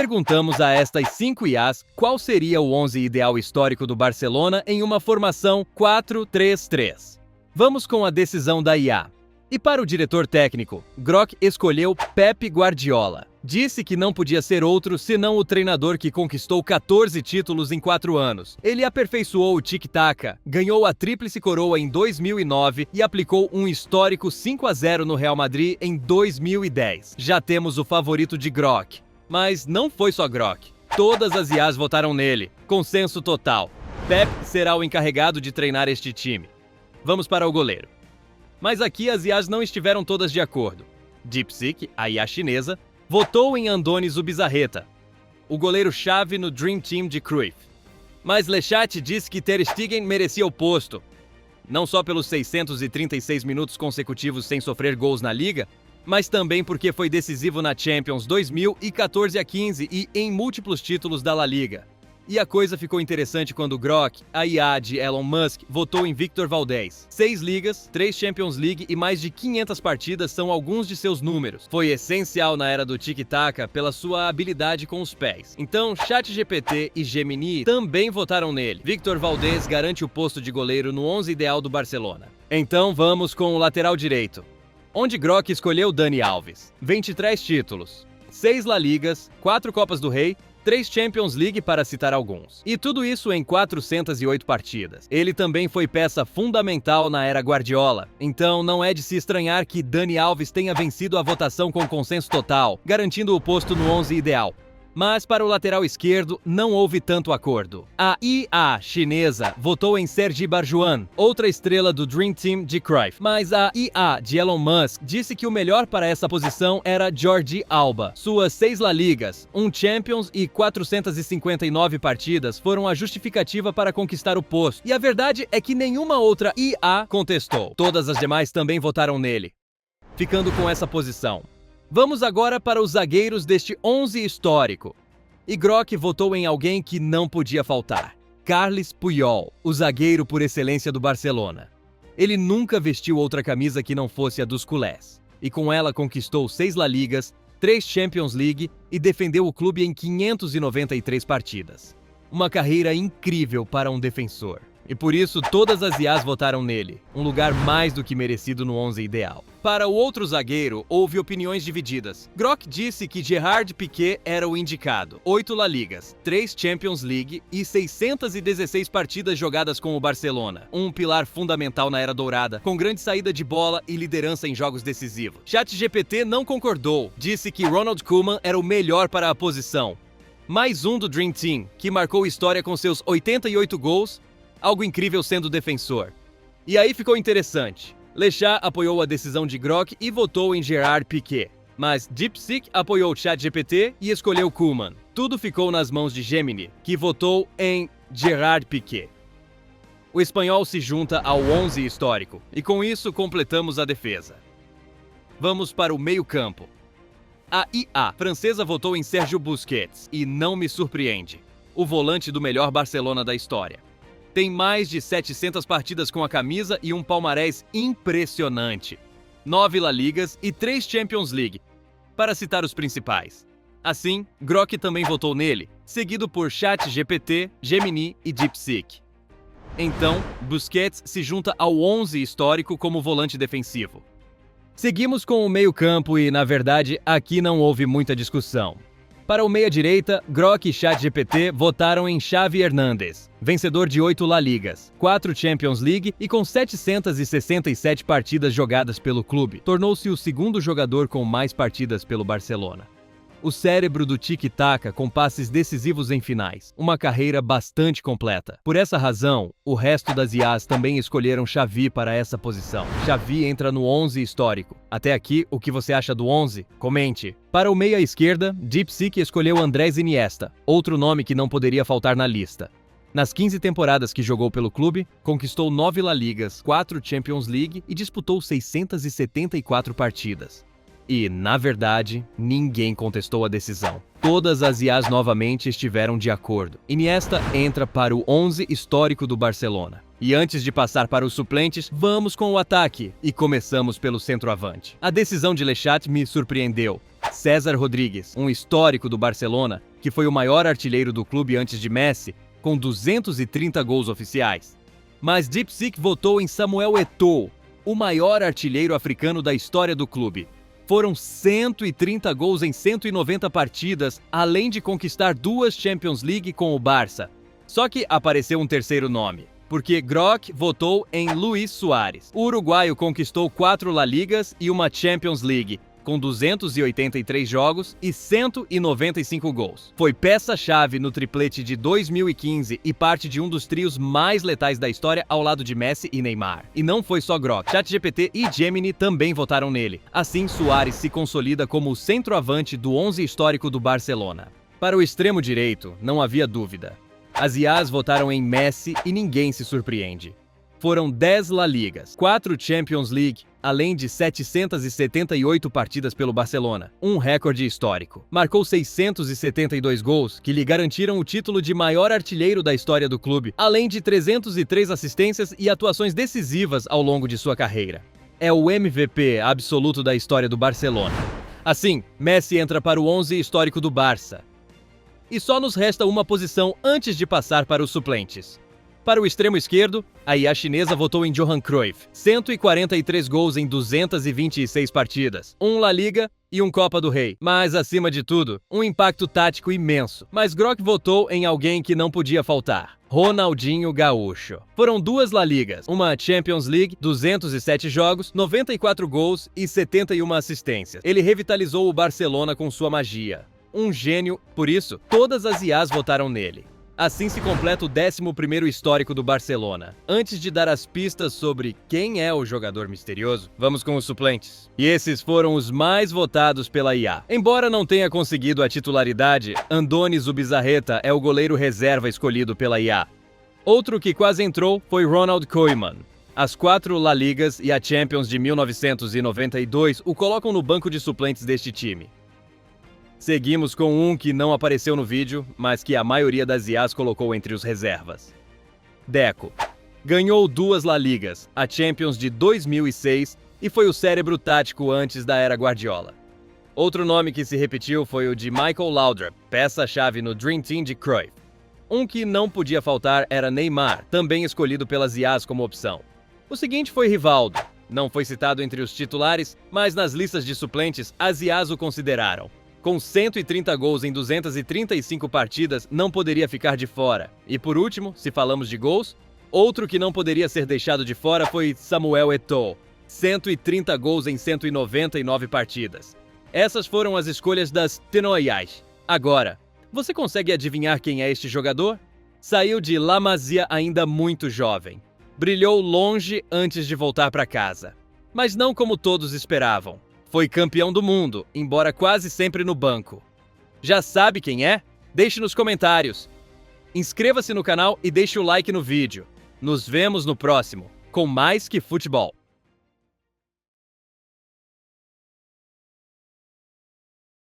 perguntamos a estas 5 IAs qual seria o 11 ideal histórico do Barcelona em uma formação 4-3-3. Vamos com a decisão da IA. E para o diretor técnico, Groc escolheu Pep Guardiola. Disse que não podia ser outro senão o treinador que conquistou 14 títulos em 4 anos. Ele aperfeiçoou o tic-tac, ganhou a tríplice coroa em 2009 e aplicou um histórico 5-0 no Real Madrid em 2010. Já temos o favorito de Groc. Mas não foi só Groc. Todas as IAs votaram nele. Consenso total. Pep será o encarregado de treinar este time. Vamos para o goleiro. Mas aqui as IAs não estiveram todas de acordo. DeepSeek, a IA chinesa, votou em Andoni Zubizarreta, o goleiro-chave no Dream Team de Cruyff. Mas Lechat disse que Ter Stegen merecia o posto, não só pelos 636 minutos consecutivos sem sofrer gols na Liga, mas também porque foi decisivo na Champions 2014 a 15 e em múltiplos títulos da La Liga. E a coisa ficou interessante quando Groc, a IA de Elon Musk, votou em Victor Valdés. 6 ligas, 3 Champions League e mais de 500 partidas são alguns de seus números. Foi essencial na era do tic-tac pela sua habilidade com os pés. Então, ChatGPT e Gemini também votaram nele. Victor Valdés garante o posto de goleiro no 11 ideal do Barcelona. Então vamos com o lateral direito, onde Groc escolheu Dani Alves. 23 títulos, 6 La Ligas, 4 Copas do Rei, 3 Champions League para citar alguns. E tudo isso em 408 partidas. Ele também foi peça fundamental na era Guardiola. Então não é de se estranhar que Dani Alves tenha vencido a votação com consenso total, garantindo o posto no 11 ideal. Mas para o lateral esquerdo não houve tanto acordo. A IA chinesa votou em Sergi Barjuan, outra estrela do Dream Team de Cruyff. Mas a IA de Elon Musk disse que o melhor para essa posição era Jordi Alba. Suas 6 La Ligas, 1 Champions e 459 partidas foram a justificativa para conquistar o posto. E a verdade é que nenhuma outra IA contestou. Todas as demais também votaram nele, ficando com essa posição. Vamos agora para os zagueiros deste 11 histórico. E Groc votou em alguém que não podia faltar. Carles Puyol, o zagueiro por excelência do Barcelona. Ele nunca vestiu outra camisa que não fosse a dos culés. E com ela conquistou 6 La Ligas, 3 Champions League e defendeu o clube em 593 partidas. Uma carreira incrível para um defensor. E por isso todas as IAs votaram nele, um lugar mais do que merecido no 11 ideal. Para o outro zagueiro, houve opiniões divididas. Groc disse que Gerard Piqué era o indicado. 8 La Ligas, 3 Champions League e 616 partidas jogadas com o Barcelona. Um pilar fundamental na Era Dourada, com grande saída de bola e liderança em jogos decisivos. ChatGPT não concordou, disse que Ronald Koeman era o melhor para a posição. Mais um do Dream Team, que marcou história com seus 88 gols, algo incrível sendo defensor. E aí ficou interessante. Lechat apoiou a decisão de Groc e votou em Gerard Piqué. Mas DeepSeek apoiou ChatGPT e escolheu Koeman. Tudo ficou nas mãos de Gemini, que votou em Gerard Piqué. O espanhol se junta ao 11 histórico, e com isso completamos a defesa. Vamos para o meio-campo. A IA francesa votou em Sergio Busquets, e não me surpreende. O volante do melhor Barcelona da história. Tem mais de 700 partidas com a camisa e um palmarés impressionante. 9 La Ligas e 3 Champions League, para citar os principais. Assim, Groc também votou nele, seguido por ChatGPT, Gemini e DeepSeek. Então, Busquets se junta ao 11 histórico como volante defensivo. Seguimos com o meio-campo e, na verdade, aqui não houve muita discussão. Para o meia-direita, Groc e ChatGPT votaram em Xavi Hernández, vencedor de 8 La Ligas, 4 Champions League e com 767 partidas jogadas pelo clube. Tornou-se o segundo jogador com mais partidas pelo Barcelona. O cérebro do tic-tac com passes decisivos em finais. Uma carreira bastante completa. Por essa razão, o resto das IAs também escolheram Xavi para essa posição. Xavi entra no 11 histórico. Até aqui, o que você acha do 11? Comente. Para o meia-esquerda, DeepSeek escolheu Andrés Iniesta, outro nome que não poderia faltar na lista. Nas 15 temporadas que jogou pelo clube, conquistou 9 La Ligas, 4 Champions League e disputou 674 partidas. E, na verdade, ninguém contestou a decisão. Todas as IAs novamente estiveram de acordo. Iniesta entra para o 11 histórico do Barcelona. E antes de passar para os suplentes, vamos com o ataque. E começamos pelo centroavante. A decisão de Lechat me surpreendeu. César Rodrigues, um histórico do Barcelona, que foi o maior artilheiro do clube antes de Messi, com 230 gols oficiais. Mas Dipsic votou em Samuel Eto'o, o maior artilheiro africano da história do clube. Foram 130 gols em 190 partidas, além de conquistar 2 Champions League com o Barça. Só que apareceu um terceiro nome, porque Groc votou em Luis Suárez. O uruguaio conquistou 4 La Ligas e uma Champions League, com 283 jogos e 195 gols. Foi peça-chave no triplete de 2015 e parte de um dos trios mais letais da história ao lado de Messi e Neymar. E não foi só Groc, ChatGPT e Gemini também votaram nele. Assim, Suárez se consolida como o centroavante do 11 histórico do Barcelona. Para o extremo direito, não havia dúvida. As IAs votaram em Messi e ninguém se surpreende. Foram 10 La Ligas, 4 Champions League, além de 778 partidas pelo Barcelona, um recorde histórico. Marcou 672 gols, que lhe garantiram o título de maior artilheiro da história do clube, além de 303 assistências e atuações decisivas ao longo de sua carreira. É o MVP absoluto da história do Barcelona. Assim, Messi entra para o 11 histórico do Barça. E só nos resta uma posição antes de passar para os suplentes. Para o extremo esquerdo, a IA chinesa votou em Johan Cruyff. 143 gols em 226 partidas, 1 La Liga e 1 Copa do Rei. Mas, acima de tudo, um impacto tático imenso. Mas Groc votou em alguém que não podia faltar. Ronaldinho Gaúcho. Foram 2 La Ligas, uma Champions League, 207 jogos, 94 gols e 71 assistências. Ele revitalizou o Barcelona com sua magia. Um gênio, por isso, todas as IAs votaram nele. Assim se completa o 11º histórico do Barcelona. Antes de dar as pistas sobre quem é o jogador misterioso, vamos com os suplentes. E esses foram os mais votados pela IA. Embora não tenha conseguido a titularidade, Andoni Zubizarreta é o goleiro reserva escolhido pela IA. Outro que quase entrou foi Ronald Koeman. As 4 La Ligas e a Champions de 1992 o colocam no banco de suplentes deste time. Seguimos com um que não apareceu no vídeo, mas que a maioria das IAs colocou entre os reservas. Deco. Ganhou 2 La Ligas, a Champions de 2006 e foi o cérebro tático antes da era Guardiola. Outro nome que se repetiu foi o de Michael Laudrup, peça-chave no Dream Team de Cruyff. Um que não podia faltar era Neymar, também escolhido pelas IAs como opção. O seguinte foi Rivaldo. Não foi citado entre os titulares, mas nas listas de suplentes as IAs o consideraram. Com 130 gols em 235 partidas, não poderia ficar de fora. E por último, se falamos de gols, outro que não poderia ser deixado de fora foi Samuel Eto'o. 130 gols em 199 partidas. Essas foram as escolhas das Tenoias. Agora, você consegue adivinhar quem é este jogador? Saiu de La Masia ainda muito jovem. Brilhou longe antes de voltar para casa. Mas não como todos esperavam. Foi campeão do mundo, embora quase sempre no banco. Já sabe quem é? Deixe nos comentários. Inscreva-se no canal e deixe o like no vídeo. Nos vemos no próximo, com mais que futebol.